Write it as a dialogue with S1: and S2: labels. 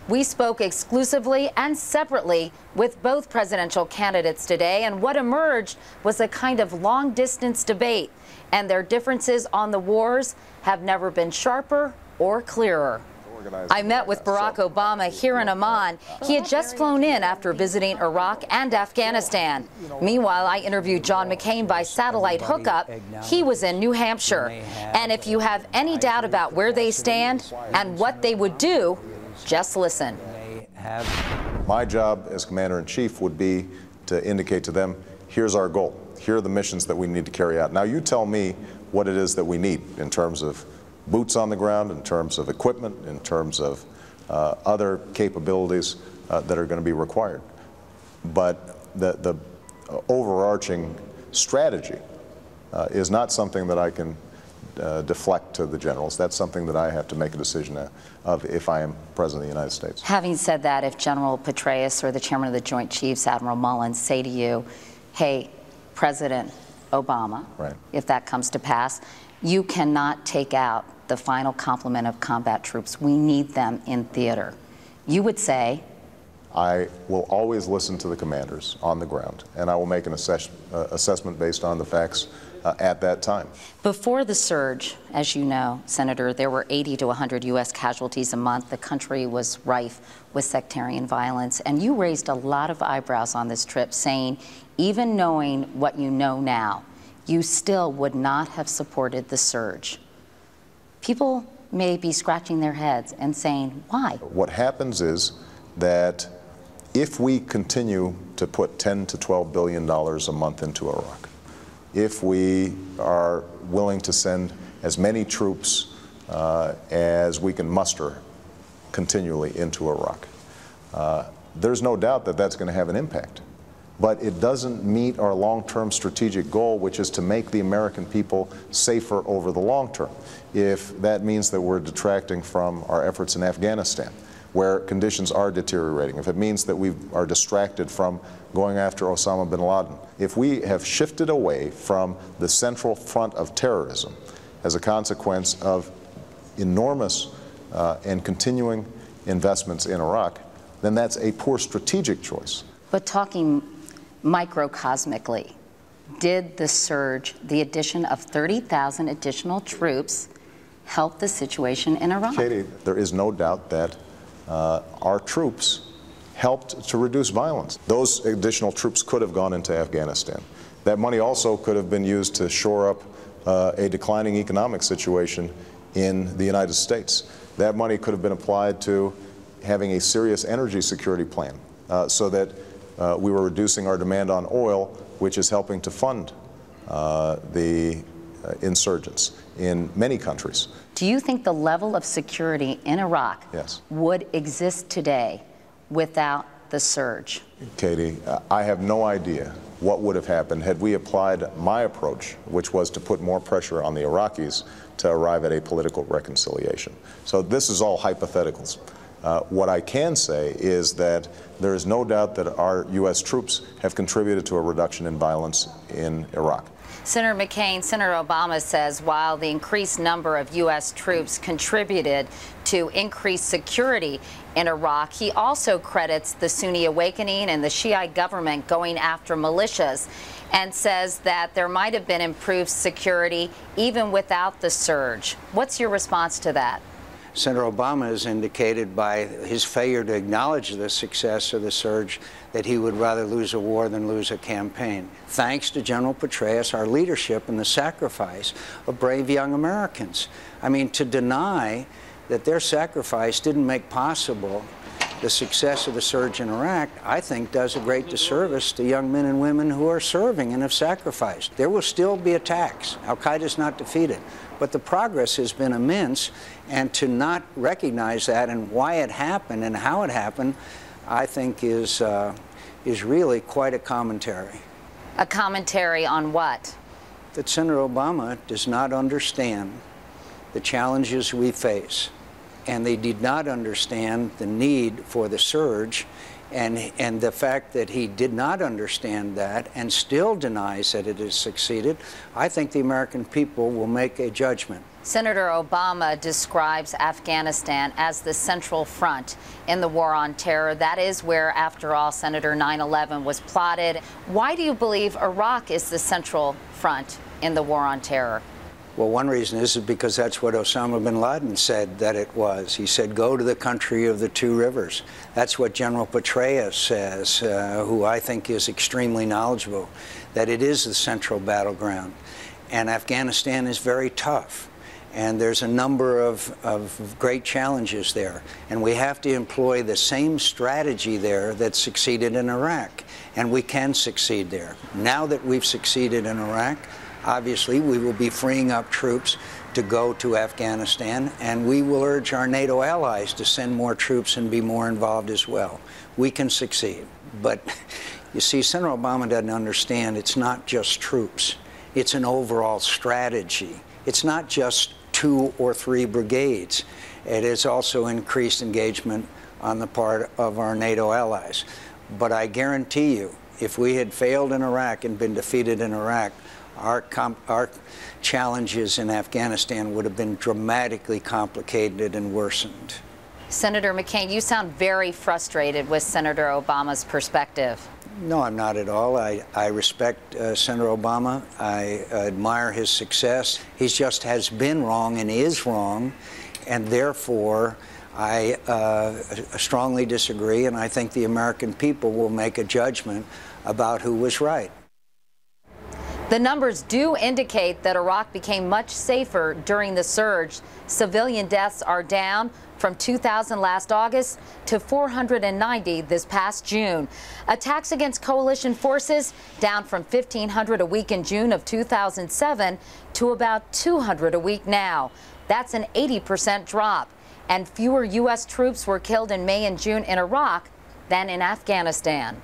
S1: We spoke exclusively and separately with both presidential candidates today, and what emerged was a kind of long-distance debate, and their differences on the wars have never been sharper or clearer. I met with Barack Obama here in Amman. He had just flown in after visiting Iraq and Afghanistan. Meanwhile, I interviewed John McCain by satellite hookup. He was in New Hampshire. And if you have any doubt about where they stand and what they would do, just listen.
S2: My job as Commander-in-Chief would be to indicate to them, here's our goal. Here are the missions that we need to carry out. Now you tell me what it is that we need in terms of boots on the ground, in terms of equipment, in terms of other capabilities that are going to be required. But the overarching strategy is not something that I can deflect to the generals. That's something that I have to make a decision of if I am President of the United States.
S1: Having said that, if General Petraeus or the Chairman of the Joint Chiefs, Admiral Mullen, say to you, hey, President Obama, right, if that comes to pass, you cannot take out the final complement of combat troops. We need them in theater. You would say?
S2: I will always listen to the commanders on the ground, and I will make an assessment based on the facts at that time.
S1: Before the surge, as you know, Senator, there were 80 to 100 U.S. casualties a month. The country was rife with sectarian violence, and you raised a lot of eyebrows on this trip, saying, even knowing what you know now, you still would not have supported the surge. People may be scratching their heads and saying, why?
S2: What happens is that if we continue to put $10 to $12 billion a month into Iraq, if we are willing to send as many troops as we can muster continually into Iraq, there's no doubt that that's going to have an impact. But it doesn't meet our long-term strategic goal, which is to make the American people safer over the long term. If that means that we're detracting from our efforts in Afghanistan, where conditions are deteriorating, if it means that we are distracted from going after Osama bin Laden, if we have shifted away from the central front of terrorism as a consequence of enormous and continuing investments in Iraq, then that's a poor strategic choice.
S1: But talking microcosmically, did the surge, the addition of 30,000 additional troops, help the situation in Iraq?
S2: Katie, there is no doubt that our troops helped to reduce violence. Those additional troops could have gone into Afghanistan. That money also could have been used to shore up a declining economic situation in the United States. That money could have been applied to having a serious energy security plan so that we were reducing our demand on oil, which is helping to fund the insurgents in many countries.
S1: Do you think the level of security in Iraq would exist today without the surge?
S2: Katie, I have no idea what would have happened had we applied my approach, which was to put more pressure on the Iraqis to arrive at a political reconciliation. So this is all hypotheticals. What I can say is that there is no doubt that our U.S. troops have contributed to a reduction in violence in Iraq.
S1: Senator McCain, Senator Obama says while the increased number of U.S. troops contributed to increased security in Iraq, he also credits the Sunni awakening and the Shiite government going after militias and says that there might have been improved security even without the surge. What's your response to that?
S3: Senator Obama has indicated by his failure to acknowledge the success of the surge that he would rather lose a war than lose a campaign. Thanks to General Petraeus, our leadership, and the sacrifice of brave young Americans. I mean, to deny that their sacrifice didn't make possible the success of the surge in Iraq, I think does a great disservice to young men and women who are serving and have sacrificed. There will still be attacks. Al-Qaeda is not defeated. But the progress has been immense, and to not recognize that and why it happened and how it happened, I think is really quite a commentary.
S1: A commentary on what?
S3: That Senator Obama does not understand the challenges we face, and they did not understand the need for the surge, and the fact that he did not understand that and still denies that it has succeeded. I think the American people will make a judgment.
S1: Senator Obama describes Afghanistan as the central front in the war on terror. That is where, after all, Senator, 9/11 was plotted. Why do you believe Iraq is the central front in the war on terror?
S3: Well, one reason is because that's what Osama bin Laden said that it was. He said, go to the country of the two rivers. That's what General Petraeus says, who I think is extremely knowledgeable, that it is the central battleground. And Afghanistan is very tough. And there's a number of great challenges there. And we have to employ the same strategy there that succeeded in Iraq. And we can succeed there. Now that we've succeeded in Iraq, obviously, we will be freeing up troops to go to Afghanistan, and we will urge our NATO allies to send more troops and be more involved as well. We can succeed. But you see, Senator Obama doesn't understand it's not just troops. It's an overall strategy. It's not just 2 or 3 brigades. It is also increased engagement on the part of our NATO allies. But I guarantee you, if we had failed in Iraq and been defeated in Iraq, our challenges in Afghanistan would have been dramatically complicated and worsened.
S1: Senator McCain, you sound very frustrated with Senator Obama's perspective.
S3: No, I'm not at all. I respect Senator Obama. I admire his success. He just has been wrong and is wrong, and therefore I strongly disagree, and I think the American people will make a judgment about who was right.
S1: The numbers do indicate that Iraq became much safer during the surge. Civilian deaths are down from 2,000 last August to 490 this past June. Attacks against coalition forces down from 1,500 a week in June of 2007 to about 200 a week now. That's an 80% drop. And fewer U.S. troops were killed in May and June in Iraq than in Afghanistan.